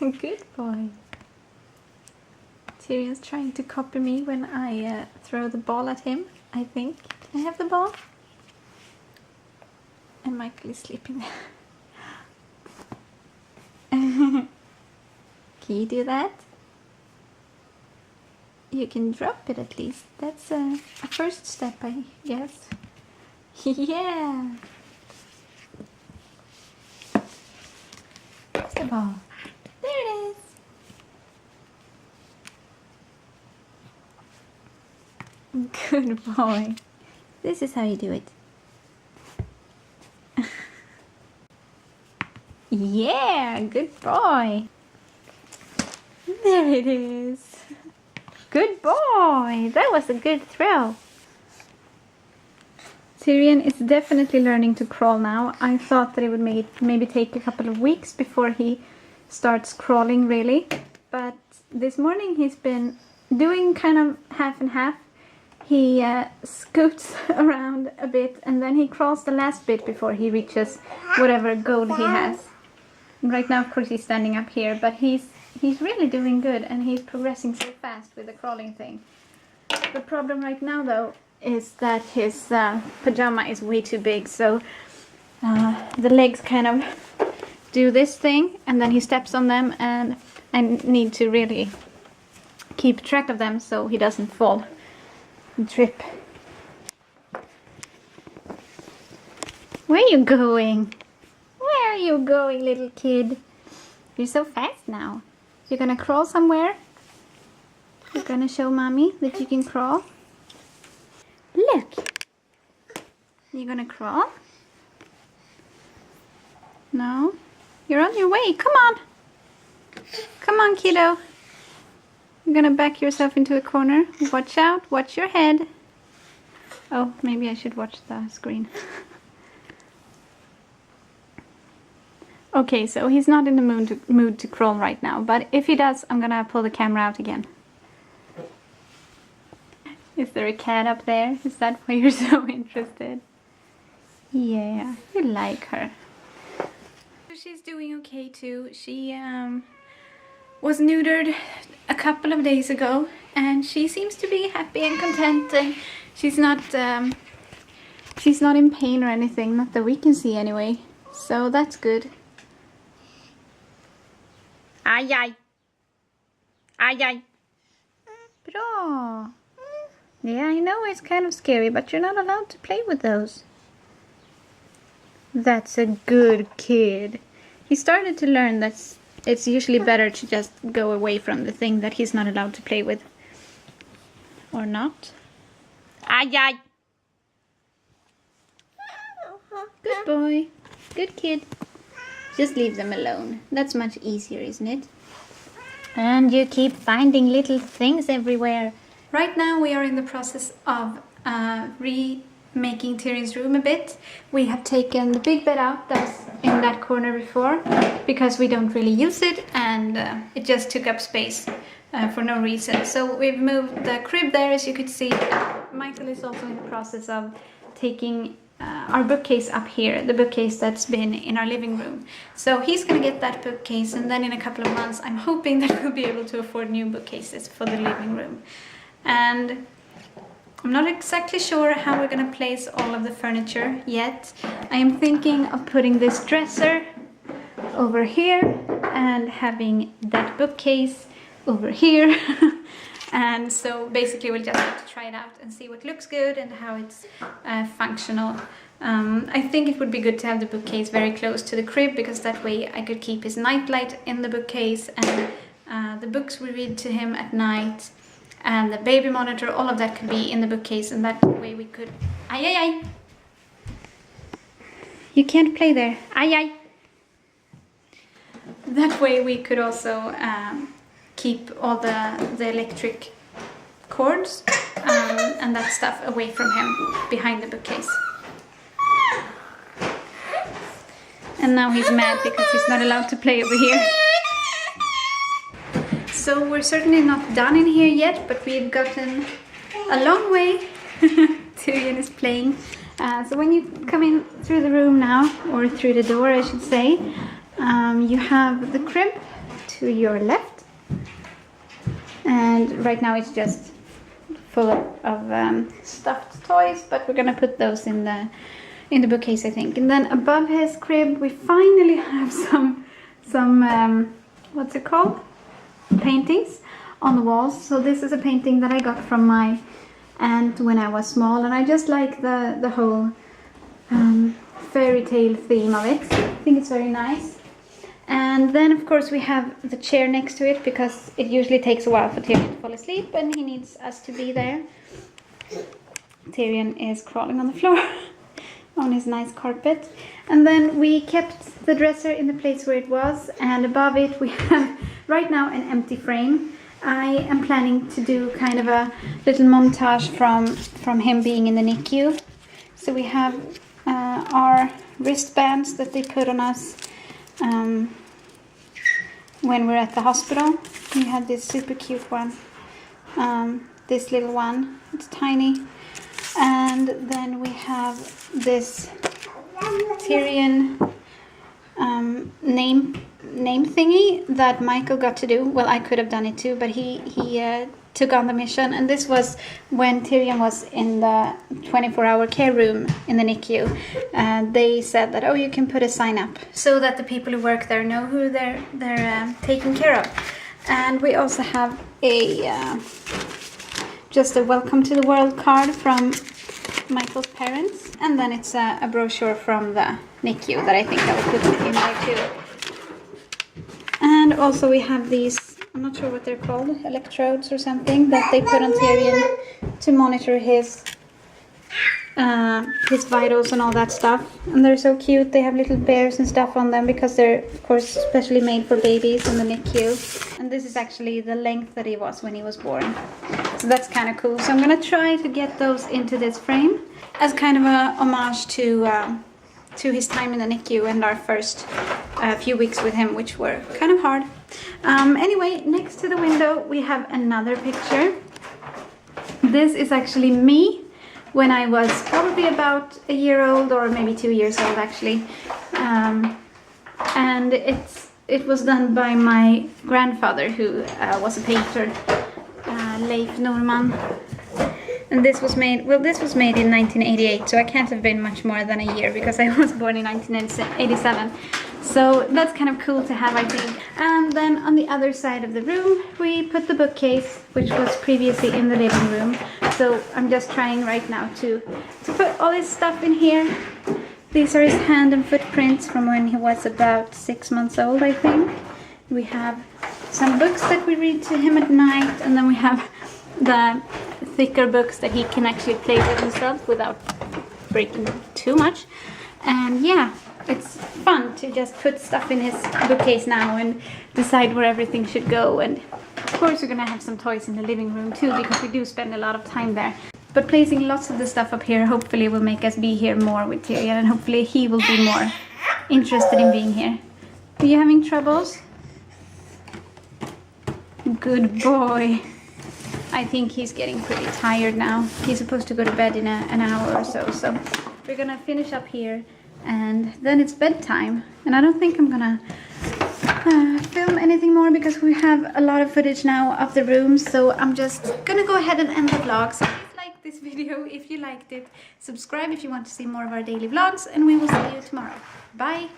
Good boy. Tyrion's trying to copy me when I throw the ball at him, I think. Can I have the ball? And Michael is sleeping there. Can you do that? You can drop it at least. That's a first step, I guess. Yeah! Where's the ball? There it is! Good boy. This is how you do it. Yeah, good boy. There it is. Good boy. That was a good throw. Tyrion is definitely learning to crawl now. I thought that it would maybe take a couple of weeks before he starts crawling really. But this morning he's been doing kind of half and half. He scoots around a bit and then he crawls the last bit before he reaches whatever goal he has. Right now, of course, he's standing up here, but he's really doing good and he's progressing so fast with the crawling thing. The problem right now, though, is that his pajama is way too big, so the legs kind of do this thing and then he steps on them, and I need to really keep track of them so he doesn't fall and trip. Where are you going? Where are you going, little kid? You're so fast now. You're gonna crawl somewhere? You're gonna show mommy that you can crawl? Look! You're gonna crawl? No? You're on your way. Come on! Come on, kiddo. You're gonna back yourself into a corner. Watch out. Watch your head. Oh, maybe I should watch the screen. Okay, so he's not in the mood to crawl right now, but if he does, I'm gonna pull the camera out again. Is there a cat up there? Is that why you're so interested? Yeah, you like her. She's doing okay too. She was neutered a couple of days ago, and she seems to be happy and content, and she's not in pain or anything, not that we can see anyway, so that's good. Aj, aj. Aj, aj. Bra. Yeah, I know it's kind of scary, but you're not allowed to play with those. That's a good kid. He started to learn that it's usually better to just go away from the thing that he's not allowed to play with. Or not. Aj, aj. Good boy. Good kid. Just leave them alone. That's much easier, isn't it? And you keep finding little things everywhere. Right now we are in the process of remaking Tyrion's room a bit. We have taken the big bed out that's in that corner before because we don't really use it, and it just took up space for no reason. So we've moved the crib there, as you could see. Michael is also in the process of taking our bookcase up here, the bookcase that's been in our living room. So he's gonna get that bookcase, and then in a couple of months I'm hoping that we'll be able to afford new bookcases for the living room. And I'm not exactly sure how we're gonna place all of the furniture yet. I am thinking of putting this dresser over here and having that bookcase over here. And so basically we'll just have to try it out and see what looks good and how it's functional. I think it would be good to have the bookcase very close to the crib, because that way I could keep his nightlight in the bookcase, and the books we read to him at night, and the baby monitor, all of that could be in the bookcase, and that way we could... Ay, ay, ay! You can't play there. Ay, ay! That way we could also keep all the electric cords and that stuff away from him behind the bookcase. And now he's mad because he's not allowed to play over here. So we're certainly not done in here yet, but we've gotten a long way. Tyrion is playing. So when you come in through the room now, or through the door I should say, you have the crib to your left. And right now it's just full of stuffed toys, but we're gonna put those in the bookcase, I think. And then above his crib we finally have some what's it called? Paintings on the walls. So this is a painting that I got from my aunt when I was small, and I just like the whole fairy tale theme of it. I think it's very nice. And then of course we have the chair next to it, because it usually takes a while for Tyrion to fall asleep and he needs us to be there. Tyrion is crawling on the floor on his nice carpet. And then we kept the dresser in the place where it was, and above it we have right now an empty frame. I am planning to do kind of a little montage from him being in the NICU. So we have our wristbands that they put on us when we're at the hospital. We had this super cute one, this little one, it's tiny. And then we have this Tyrion name thingy that Michael got to do. Well, I could have done it too, but he took on the mission. And this was when Tyrion was in the 24-hour care room in the NICU. They said that, oh, you can put a sign up so that the people who work there know who they're taking care of. And we also have a just a welcome to the world card from Michael's parents, and then it's a brochure from the NICU that I think I will put in there too. And also we have these, I'm not sure what they're called, electrodes or something, that they put on Tyrion to monitor his vitals and all that stuff. And they're so cute. They have little bears and stuff on them because they're of course specially made for babies in the NICU. And this is actually the length that he was when he was born. So that's kind of cool. So I'm gonna try to get those into this frame as kind of a homage to his time in the NICU and our first few weeks with him, which were kind of hard. Anyway, next to the window we have another picture. This is actually me when I was probably about a year old, or maybe 2 years old actually. And it was done by my grandfather, who was a painter, Leif Norman. And this was made, well, this was made in 1988, so I can't have been much more than a year because I was born in 1987. So that's kind of cool to have, I think. And then on the other side of the room, we put the bookcase, which was previously in the living room. So I'm just trying right now to put all this stuff in here. These are his hand and footprints from when he was about 6 months old, I think. We have some books that we read to him at night, and then we have the thicker books that he can actually play with himself without breaking too much. And yeah, it's fun to just put stuff in his bookcase now and decide where everything should go. And of course we're gonna have some toys in the living room too, because we do spend a lot of time there. But placing lots of the stuff up here hopefully will make us be here more with Tyrion, and hopefully he will be more interested in being here. Are you having troubles? Good boy. I think he's getting pretty tired now. He's supposed to go to bed in an hour or so. So we're gonna finish up here, and then it's bedtime. And I don't think I'm gonna film anything more because we have a lot of footage now of the room. So I'm just gonna go ahead and end the vlog. So please like this video if you liked it. Subscribe if you want to see more of our daily vlogs, and we will see you tomorrow. Bye!